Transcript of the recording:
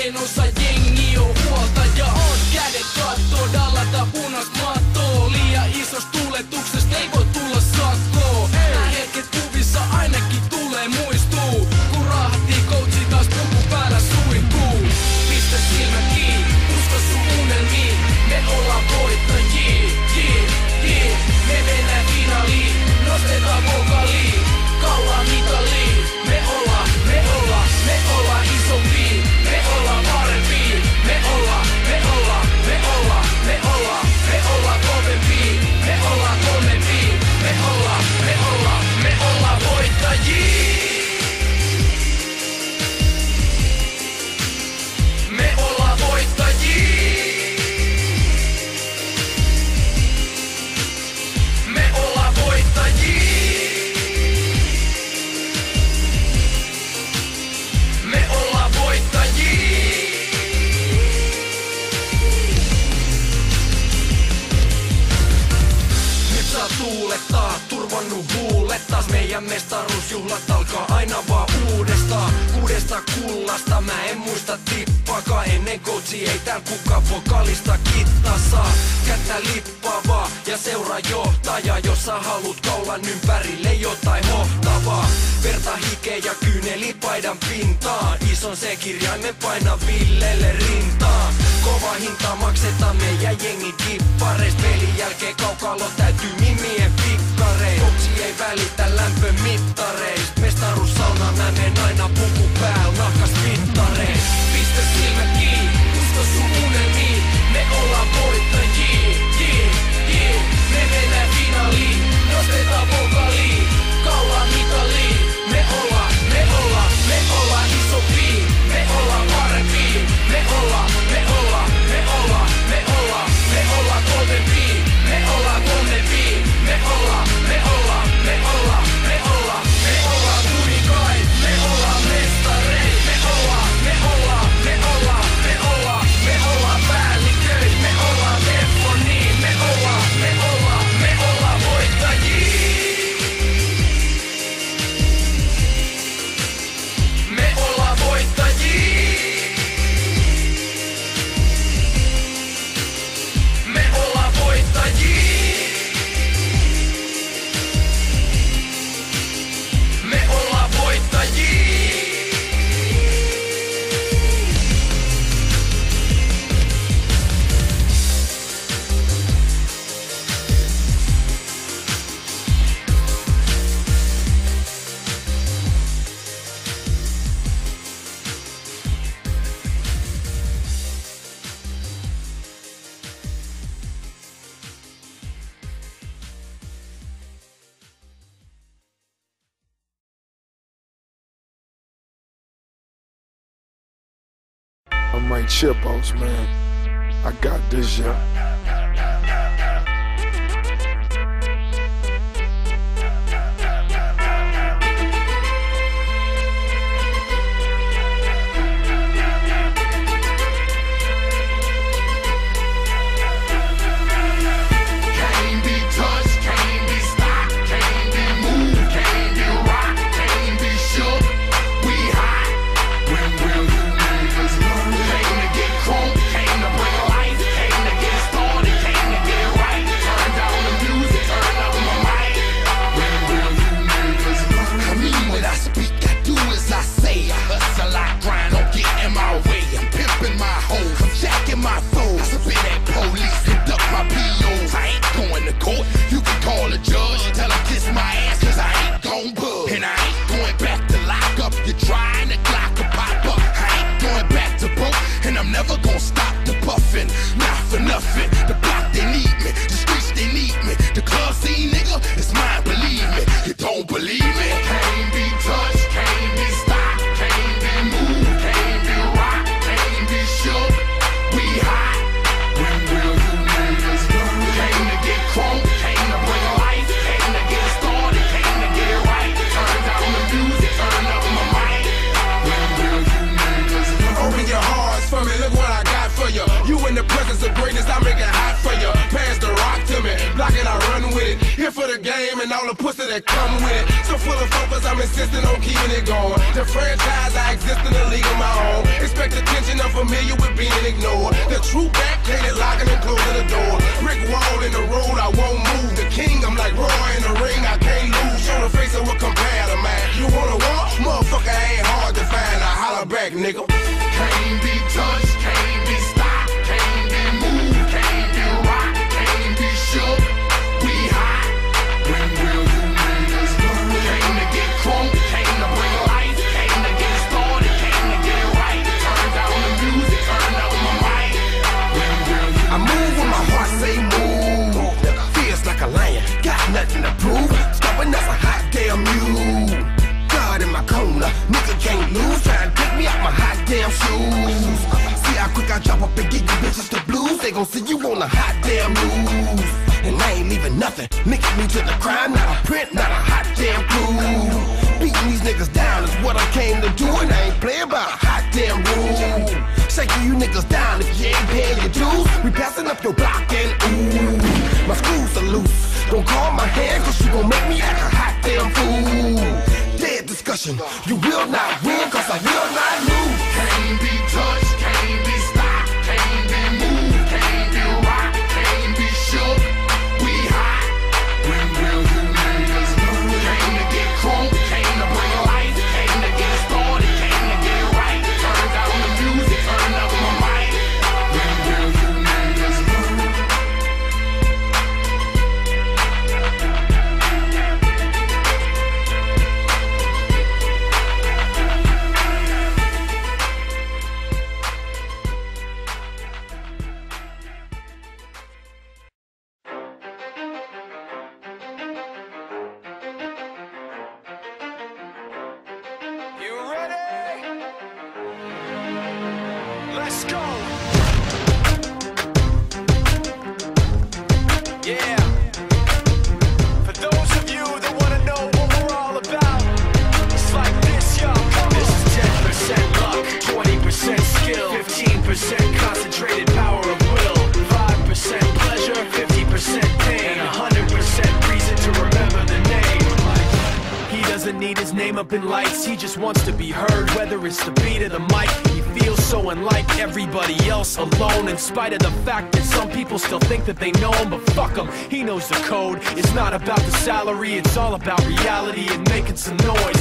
tärkein osa jengi on huoltaja. Kädet kattoo, dallata punas mattoo. Liian isos tuletuksesta ei voi tulla sakkoa. Nää hetket kuvissa ainakin tulee muistuu. Kun rahtii coachi taas puku päällä suihtuu. Pistä silmä kiinni, usko sun unelmiin. Me ollaan voittajia, me mennään finaaliin. Nostetaan vokaliin, kaulaa mitaliin. Me ollaan isompia. Me ollaan parempia. Me ollaan kovempia. Me ollaan kovempia. Me ollaan voittajia. Me ollaan voittajia. Me ollaan voittajia. Me ollaan voittajia. Nyt saa tuulettaa, turvannut huulet taas. Meidän mestaruusjuhlat alkaa aina vaan uudestaan. 6 kullasta mä en muista tippaakaan. Ennen coachi ei tääl kukaan vokalista kittaa saa. Kättä lippavaa ja seuraa johtaja. Jos sä haluut kaulan ympärille jotain hohtavaa. Verta hikeä ja kyyneli paidan pintaan. Ison C-kirjaimen paina Villelle rintaan. Kova hinta maksetaan meidän jengi dippareista. Pelin jälkeen kaukalo täytyy mimien pikkareista. Coachi ei välitä lämpömittareist. Mestaruussauna mä menen aina puku pääl nahkas mittareist. Pistä silmä kiinni, usko sun unelmiin. Me ollaan voittajia, me mennään finaaliin. Nostetaan vokaliin, kaulaa mitaliin. Me ollaan isompia. Me ollaan parempia. Me ollaan kovempia. Me ollaan kovempia. Me ollaan kuninkain. Me ollaan mestareita. Me ollaan päälliköitä. Me ollaan Teflonia. Me ollaan voittajia. Me ollaan voittajia. Me ollaan voittajia. Me ollaan voittajia. I'm Mike Chipos, man. I got this, yeah. And all the pussy that come with it. So full of focus, I'm insisting on keeping it going. The franchise, I exist in a league of my own. Expect attention, I'm True back, painted, locking and closing the door. Brick wall in the road, I won't move. The king, I'm like Roy in the ring, I can't lose. Show the face of what compare to man. You wanna walk? Motherfucker ain't hard to find. I holler back, nigga. Can't be touched, can't be stopped, can't be moved, can't be rocked, can't be shook. We hot. When will you niggas learn? Came to get crunk, came to bring life, came to get started, came to get right. Turn down the music, turn up my mic. When will you I move when my heart say move. Feels like a lion, got nothing to prove. Stopping us a hot damn mule. God in my corner, nigga can't lose. Try to take me out my hot damn shoes. See how quick I drop up and get you bitches the blues. They gon' see you on a hot damn news. And I ain't leaving nothing. Linking me to the crime, not a print, not a hot damn clue. Beating these niggas down is what I came to do, and I ain't playing by a hot damn rule. Shaking you niggas down if you ain't paying your dues. We passing up your block and ooh, my screws are loose. Don't call my hand, cause you gon' make me act a hot damn fool. Dead discussion, you will not win, cause I will not lose. can't be touched, can't be stopped, can't be moved, can't be rocked, can't be shook. We hot. When will you niggas learn? Came to get crunk, came to bring life, came to get started, came to get right. Turn down the music, turn up my mic. When will you niggas learn? You ready? Let's go. Yeah. For those of you that want to know what we're all about, it's like this, yo. This is 10% luck, 20% skill, 15% concentrated power of will, 5% pleasure, 50% pain, and 100% reason to remember the name. He doesn't need his name up in lights, he just wants to be heard, whether it's the beat of the mic. He feels so unlike everybody else, alone, in spite of the fact that some people still think that they know him. But fuck him, he knows the code. It's not about the salary, it's all about reality and making some noise.